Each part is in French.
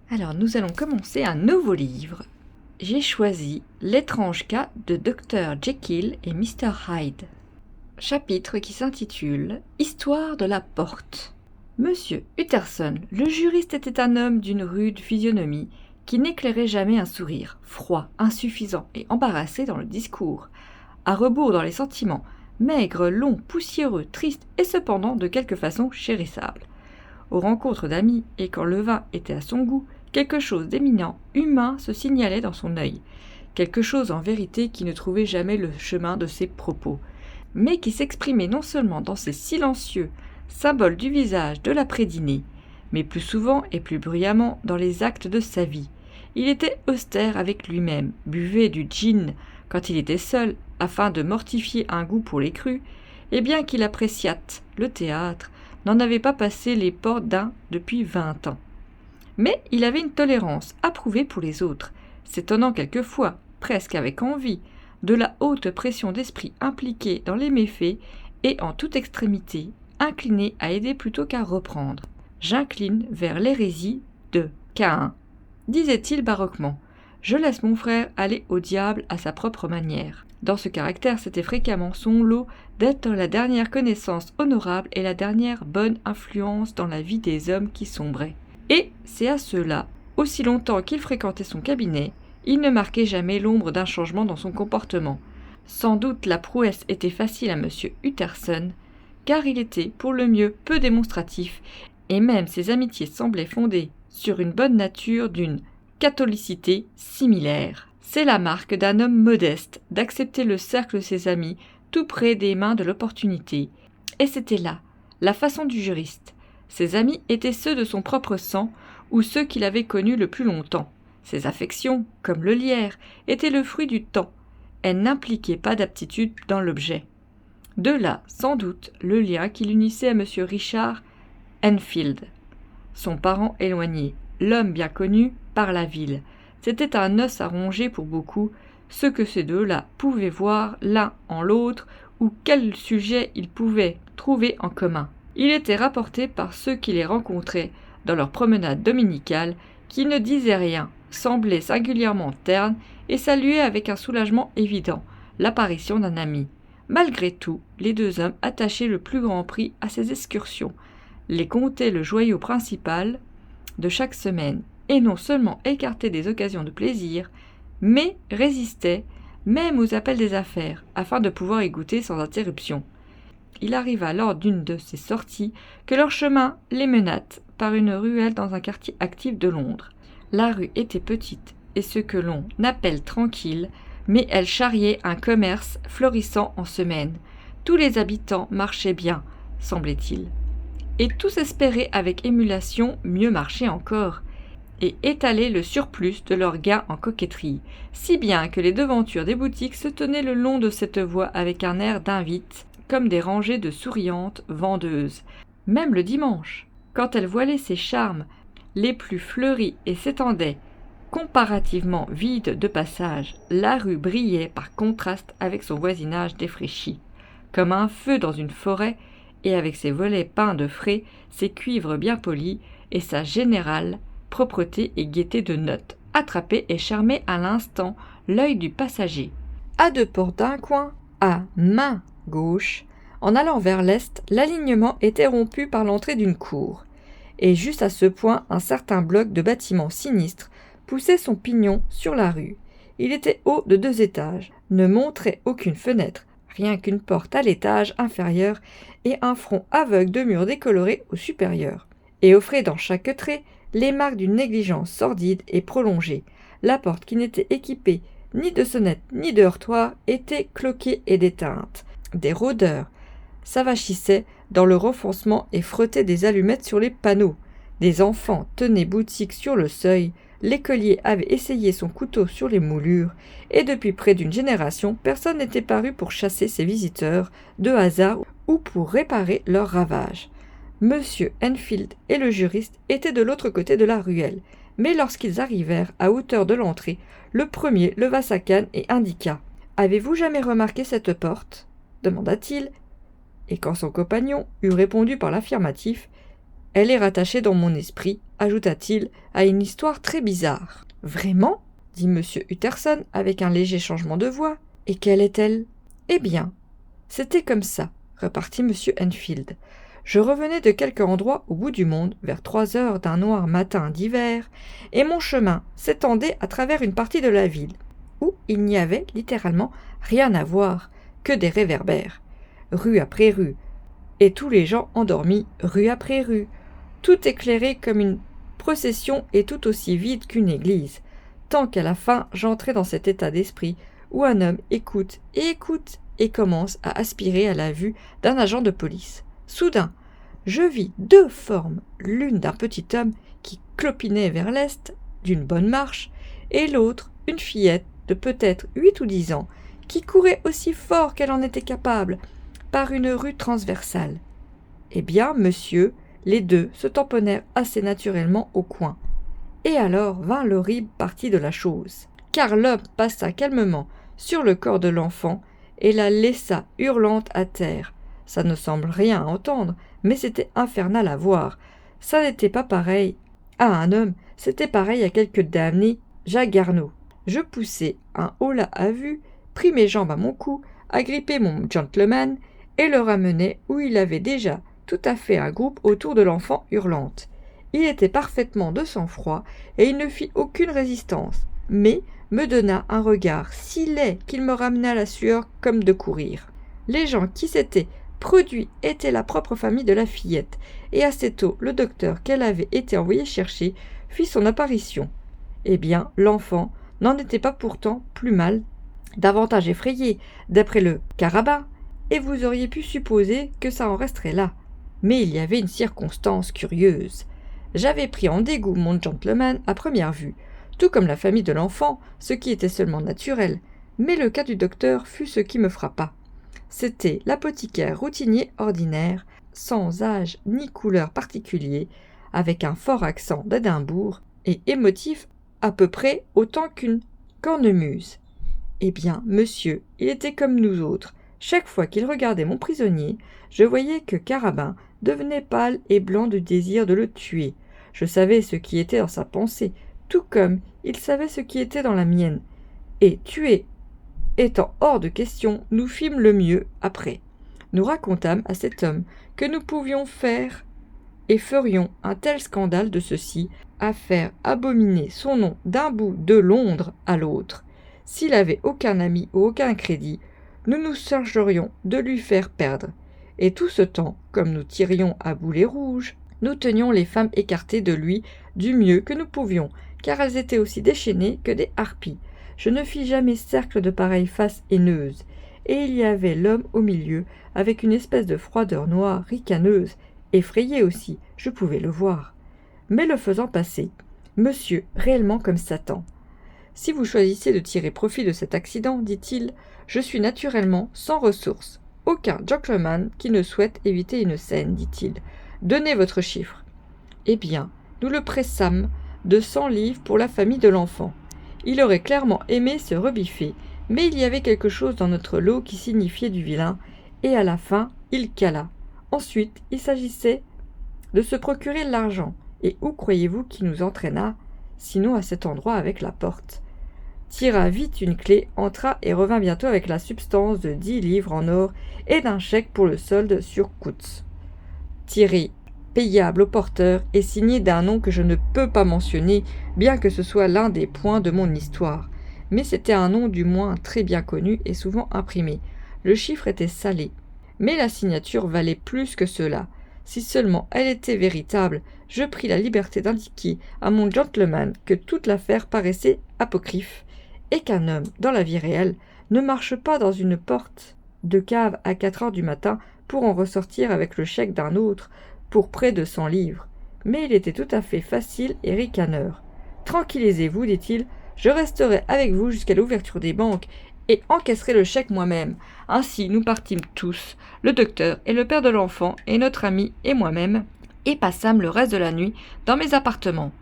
Alors, nous allons commencer un nouveau livre. J'ai choisi L'étrange cas de Dr. Jekyll et Mr. Hyde. Chapitre qui s'intitule Histoire de la porte. Monsieur Utterson, le juriste, était un homme d'une rude physionomie qui n'éclairait jamais un sourire, froid, insuffisant et embarrassé dans le discours, à rebours dans les sentiments, maigre, long, poussiéreux, triste et cependant de quelque façon chérissable. Aux rencontres d'amis et quand le vin était à son goût, quelque chose d'éminent, humain se signalait dans son œil, quelque chose en vérité qui ne trouvait jamais le chemin de ses propos, mais qui s'exprimait non seulement dans ses silencieux symboles du visage de l'après-dîner, mais plus souvent et plus bruyamment dans les actes de sa vie. Il était austère avec lui-même, buvait du gin quand il était seul, afin de mortifier un goût pour les crus, et bien qu'il appréciât le théâtre, n'en avait pas passé les portes d'un depuis 20 ans. Mais il avait une tolérance approuvée pour les autres, s'étonnant quelquefois, presque avec envie, de la haute pression d'esprit impliquée dans les méfaits et en toute extrémité, incliné à aider plutôt qu'à reprendre. « J'incline vers l'hérésie de Caïn, disait-il baroquement. Je laisse mon frère aller au diable à sa propre manière. Dans ce caractère, c'était fréquemment son lot d'être la dernière connaissance honorable et la dernière bonne influence dans la vie des hommes qui sombraient. Et c'est à cela, aussi longtemps qu'il fréquentait son cabinet, il ne marquait jamais l'ombre d'un changement dans son comportement. Sans doute la prouesse était facile à M. Utterson, car il était, pour le mieux, peu démonstratif, et même ses amitiés semblaient fondées sur une bonne nature d'une catholicité similaire. C'est la marque d'un homme modeste d'accepter le cercle de ses amis tout près des mains de l'opportunité. Et c'était là la façon du juriste. Ses amis étaient ceux de son propre sang ou ceux qu'il avait connus le plus longtemps. Ses affections, comme le lierre, étaient le fruit du temps. Elles n'impliquaient pas d'aptitude dans l'objet. De là, sans doute, le lien qui l'unissait à M. Richard Enfield, son parent éloigné, l'homme bien connu par la ville. C'était un os à ronger pour beaucoup, ce que ces deux-là pouvaient voir l'un en l'autre ou quel sujet ils pouvaient trouver en commun. Il était rapporté par ceux qui les rencontraient dans leurs promenades dominicales qu'ils ne disaient rien, semblaient singulièrement ternes et saluaient avec un soulagement évident l'apparition d'un ami. Malgré tout, les deux hommes attachaient le plus grand prix à ces excursions, les comptaient le joyau principal de chaque semaine, et non seulement écartaient des occasions de plaisir, mais résistaient même aux appels des affaires, afin de pouvoir y goûter sans interruption. Il arriva lors d'une de ces sorties que leur chemin les menât par une ruelle dans un quartier actif de Londres. La rue était petite et ce que l'on appelle tranquille, mais elle charriait un commerce florissant en semaine. Tous les habitants marchaient bien, semblait-il. Et tous espéraient avec émulation mieux marcher encore, et étaler le surplus de leurs gains en coquetterie, si bien que les devantures des boutiques se tenaient le long de cette voie avec un air d'invite, comme des rangées de souriantes vendeuses. Même le dimanche, quand elles voilaient ses charmes les plus fleuris et s'étendaient, comparativement vide de passage, la rue brillait par contraste avec son voisinage défraîchi, comme un feu dans une forêt, et avec ses volets peints de frais, ses cuivres bien polis, et sa générale propreté et gaieté de notes, attrapait et charmait à l'instant l'œil du passager. À deux portes d'un coin, à main gauche, en allant vers l'est, l'alignement était rompu par l'entrée d'une cour, et juste à ce point un certain bloc de bâtiment sinistre poussait son pignon sur la rue. Il était haut de 2 étages, ne montrait aucune fenêtre, rien qu'une porte à l'étage inférieur et un front aveugle de murs décolorés au supérieur, et offrait dans chaque trait les marques d'une négligence sordide et prolongée. La porte, qui n'était équipée ni de sonnette ni de heurtoir, était cloquée et déteinte. Des rôdeurs s'avachissaient dans le renfoncement et frottaient des allumettes sur les panneaux. Des enfants tenaient boutique sur le seuil. L'écolier avait essayé son couteau sur les moulures, et depuis près d'une génération, personne n'était paru pour chasser ses visiteurs de hasard ou pour réparer leurs ravages. Monsieur Enfield et le juriste étaient de l'autre côté de la ruelle, mais lorsqu'ils arrivèrent à hauteur de l'entrée, le premier leva sa canne et indiqua « Avez-vous jamais remarqué cette porte » demanda-t-il, et quand son compagnon eut répondu par l'affirmatif, Elle est rattachée dans mon esprit, ajouta-t-il, à une histoire très bizarre. Vraiment ? Dit M. Utterson avec un léger changement de voix. Et quelle est-elle ? Eh bien, c'était comme ça, repartit M. Enfield. Je revenais de quelque endroit au bout du monde, vers 3 heures d'un noir matin d'hiver, et mon chemin s'étendait à travers une partie de la ville, où il n'y avait littéralement rien à voir, que des réverbères, rue après rue, et tous les gens endormis, rue après rue, tout éclairé comme une procession et tout aussi vide qu'une église, tant qu'à la fin j'entrai dans cet état d'esprit où un homme écoute et commence à aspirer à la vue d'un agent de police. Soudain, je vis 2 formes, l'une d'un petit homme qui clopinait vers l'est d'une bonne marche, et l'autre une fillette de peut-être 8 ou 10 ans, qui courait aussi fort qu'elle en était capable, par une rue transversale. Eh bien, monsieur, les 2 se tamponnèrent assez naturellement au coin. Et alors vint l'horrible partie de la chose, car l'homme passa calmement sur le corps de l'enfant et la laissa hurlante à terre. Ça ne semble rien à entendre, mais c'était infernal à voir. Ça n'était pas pareil à un homme, c'était pareil à quelque damné jagarnaut. Je poussai un holà à vue, pris mes jambes à mon cou, agrippai mon gentleman et le ramenai où il avait déjà tout à fait un groupe autour de l'enfant hurlante. Il était parfaitement de sang-froid et il ne fit aucune résistance, mais me donna un regard si laid qu'il me ramena la sueur comme de courir. Les gens qui s'étaient produits étaient la propre famille de la fillette, et assez tôt le docteur qu'elle avait été envoyé chercher fit son apparition. Eh bien, l'enfant n'en était pas pourtant plus mal, davantage effrayé, d'après le carabin, et vous auriez pu supposer que ça en resterait là. Mais il y avait une circonstance curieuse. J'avais pris en dégoût mon gentleman à première vue, tout comme la famille de l'enfant, ce qui était seulement naturel, mais le cas du docteur fut ce qui me frappa. C'était l'apothicaire routinier ordinaire, sans âge ni couleur particulier, avec un fort accent d'Édimbourg et émotif à peu près autant qu'une cornemuse. Eh bien, monsieur, il était comme nous autres. Chaque fois qu'il regardait mon prisonnier, je voyais que Carabin devenait pâle et blanc du désir de le tuer. Je savais ce qui était dans sa pensée, tout comme il savait ce qui était dans la mienne. Et tuer étant hors de question, nous fîmes le mieux après. Nous racontâmes à cet homme que nous pouvions faire et ferions un tel scandale de ceci, à faire abominer son nom d'un bout de Londres à l'autre. S'il avait aucun ami ou aucun crédit, nous nous chargerions de lui faire perdre. Et tout ce temps, comme nous tirions à boulet rouge, nous tenions les femmes écartées de lui du mieux que nous pouvions, car elles étaient aussi déchaînées que des harpies. Je ne fis jamais cercle de pareilles faces haineuses, et il y avait l'homme au milieu, avec une espèce de froideur noire, ricaneuse, effrayé aussi, je pouvais le voir. Mais le faisant passer, monsieur, réellement comme Satan. Si vous choisissez de tirer profit de cet accident, dit-il, je suis naturellement sans ressources. Aucun gentleman qui ne souhaite éviter une scène, dit-il. Donnez votre chiffre. Eh bien, nous le pressâmes de 100 livres pour la famille de l'enfant. Il aurait clairement aimé se rebiffer, mais il y avait quelque chose dans notre lot qui signifiait du vilain, et à la fin, il cala. Ensuite, il s'agissait de se procurer l'argent, et où croyez-vous qu'il nous entraîna, sinon à cet endroit avec la porte. Tira vite une clé, entra et revint bientôt avec la substance de 10 livres en or et d'un chèque pour le solde sur Coutts. Tiré, payable au porteur et signé d'un nom que je ne peux pas mentionner, bien que ce soit l'un des points de mon histoire. Mais c'était un nom du moins très bien connu et souvent imprimé. Le chiffre était salé. Mais la signature valait plus que cela. Si seulement elle était véritable, je pris la liberté d'indiquer à mon gentleman que toute l'affaire paraissait apocryphe, et qu'un homme, dans la vie réelle, ne marche pas dans une porte de cave à 4 heures du matin pour en ressortir avec le chèque d'un autre pour près de 100 livres. Mais il était tout à fait facile et ricaneur. « Tranquillisez-vous, dit-il, je resterai avec vous jusqu'à l'ouverture des banques et encaisserai le chèque moi-même. » Ainsi nous partîmes tous, le docteur et le père de l'enfant et notre ami et moi-même, et passâmes le reste de la nuit dans mes appartements.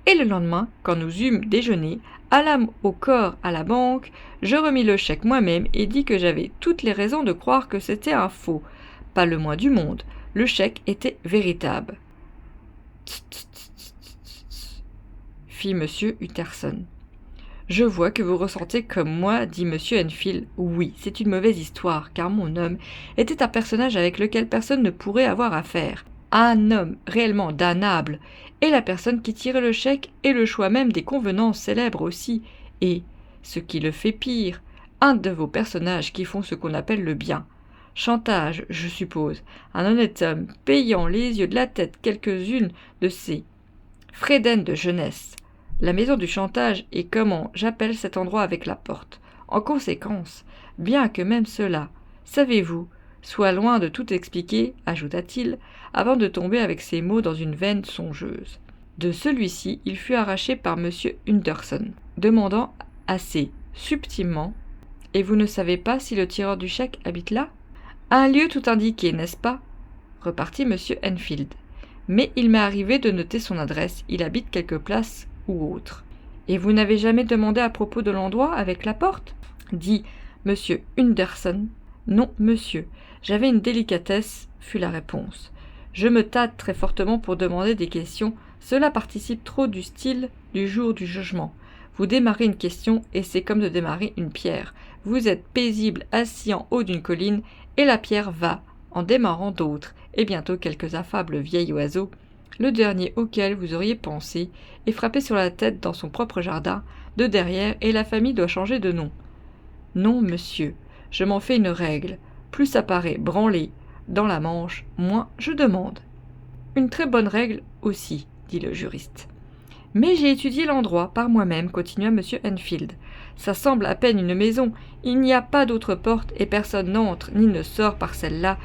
Et le lendemain, quand nous eûmes déjeuné, allâmes au corps à la banque, je remis le chèque moi-même et dis que j'avais toutes les raisons de croire que c'était un faux. Pas le moins du monde, le chèque était véritable. fit M. Utterson. Je vois que vous ressentez comme moi, dit M. Enfield. Oui, c'est une mauvaise histoire, car mon homme était un personnage avec lequel personne ne pourrait avoir affaire. Un homme réellement damnable, et la personne qui tirait le chèque et le choix même des convenances célèbres aussi, et, ce qui le fait pire, un de vos personnages qui font ce qu'on appelle le bien. Chantage, je suppose, un honnête homme payant les yeux de la tête quelques-unes de ses frédaines de jeunesse. La maison du chantage est comment j'appelle cet endroit avec la porte. En conséquence, bien que même cela, savez-vous, soit loin de tout expliquer, ajouta-t-il, avant de tomber avec ces mots dans une veine songeuse. De celui-ci, il fut arraché par M. Utterson, demandant assez subtilement « Et vous ne savez pas si le tireur du chèque habite là ?»« Un lieu tout indiqué, n'est-ce pas ?» repartit M. Enfield. « Mais il m'est arrivé de noter son adresse, il habite quelque place ou autre. »« Et vous n'avez jamais demandé à propos de l'endroit avec la porte ?» dit M. Utterson. « Non, monsieur, j'avais une délicatesse, fut la réponse. Je me tâte très fortement pour demander des questions, cela participe trop du style du jour du jugement. Vous démarrez une question et c'est comme de démarrer une pierre. Vous êtes paisible assis en haut d'une colline et la pierre va, en démarrant d'autres, et bientôt quelques affables vieils oiseaux, le dernier auquel vous auriez pensé, est frappé sur la tête dans son propre jardin, de derrière, et la famille doit changer de nom. Non, monsieur, je m'en fais une règle. Plus ça paraît branlé dans la Manche, moins je demande. Une très bonne règle aussi, dit le juriste. Mais j'ai étudié l'endroit par moi-même, continua M. Enfield. Ça semble à peine une maison, il n'y a pas d'autre porte et personne n'entre ni ne sort par celle-là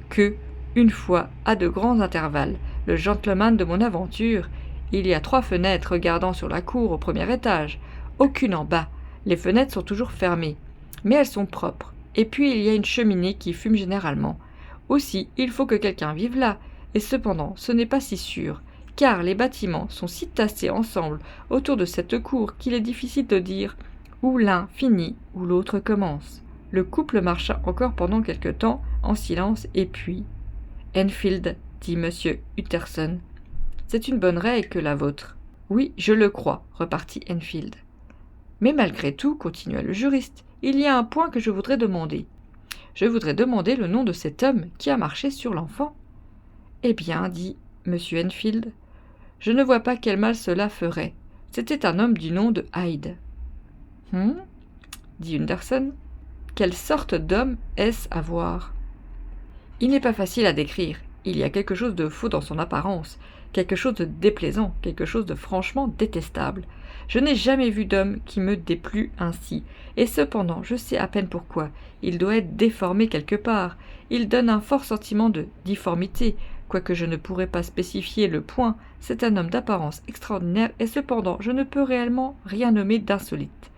que, une fois, à de grands intervalles, le gentleman de mon aventure. Il y a 3 fenêtres regardant sur la cour au premier étage, aucune en bas. Les fenêtres sont toujours fermées, mais elles sont propres. Et puis il y a une cheminée qui fume généralement. Aussi, il faut que quelqu'un vive là, et cependant, ce n'est pas si sûr, car les bâtiments sont si tassés ensemble autour de cette cour qu'il est difficile de dire où l'un finit, où l'autre commence. Le couple marcha encore pendant quelque temps en silence, et puis « Enfield, dit M. Utterson, c'est une bonne règle que la vôtre. »« Oui, je le crois, repartit Enfield. »« Mais malgré tout, continua le juriste, il y a un point que je voudrais demander. Je voudrais demander le nom de cet homme qui a marché sur l'enfant. »« Eh bien, dit M. Enfield, je ne vois pas quel mal cela ferait. C'était un homme du nom de Hyde. »« dit Utterson. Quelle sorte d'homme est-ce à voir ? Il n'est pas facile à décrire. Il y a quelque chose de faux dans son apparence, quelque chose de déplaisant, quelque chose de franchement détestable. Je n'ai jamais vu d'homme qui me déplût ainsi, et cependant, je sais à peine pourquoi. Il doit être déformé quelque part. Il donne un fort sentiment de difformité, quoique je ne pourrais pas spécifier le point. C'est un homme d'apparence extraordinaire, et cependant, je ne peux réellement rien nommer d'insolite.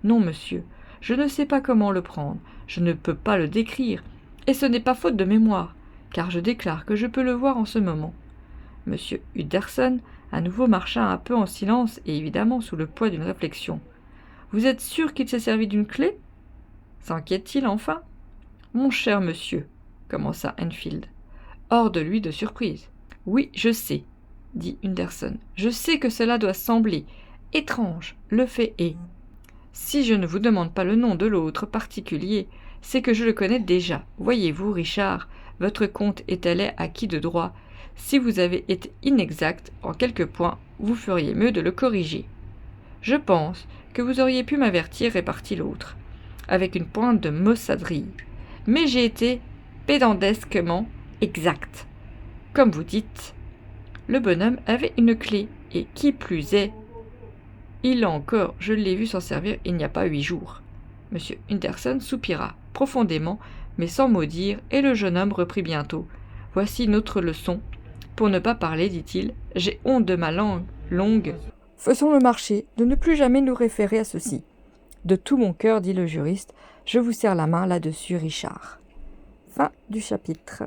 Non, monsieur, je ne sais pas comment le prendre, je ne peux pas le décrire, et ce n'est pas faute de mémoire, car je déclare que je peux le voir en ce moment. M. Utterson à nouveau marcha un peu en silence et évidemment sous le poids d'une réflexion. « Vous êtes sûr qu'il s'est servi d'une clé ?» s'inquiète-t-il enfin. « Mon cher monsieur, commença Enfield, hors de lui de surprise. « Oui, je sais, dit Utterson. Je sais que cela doit sembler étrange. Le fait est. Si je ne vous demande pas le nom de l'autre particulier, c'est que je le connais déjà. Voyez-vous, Richard, votre compte est allé à qui de droit. Si vous avez été inexact en quelques points, vous feriez mieux de le corriger. Je pense que vous auriez pu m'avertir, répartit l'autre, avec une pointe de maussaderie. Mais j'ai été pédantesquement exact. Comme vous dites, le bonhomme avait une clé, et qui plus est, il l'a encore, je l'ai vu s'en servir il n'y a pas 8 jours. M. Utterson soupira profondément, mais sans mot dire, et le jeune homme reprit bientôt. « Voici notre leçon. Pour ne pas parler, dit-il, j'ai honte de ma langue longue. Faisons le marché de ne plus jamais nous référer à ceci. De tout mon cœur, dit le juriste, je vous serre la main là-dessus, Richard. » Fin du chapitre.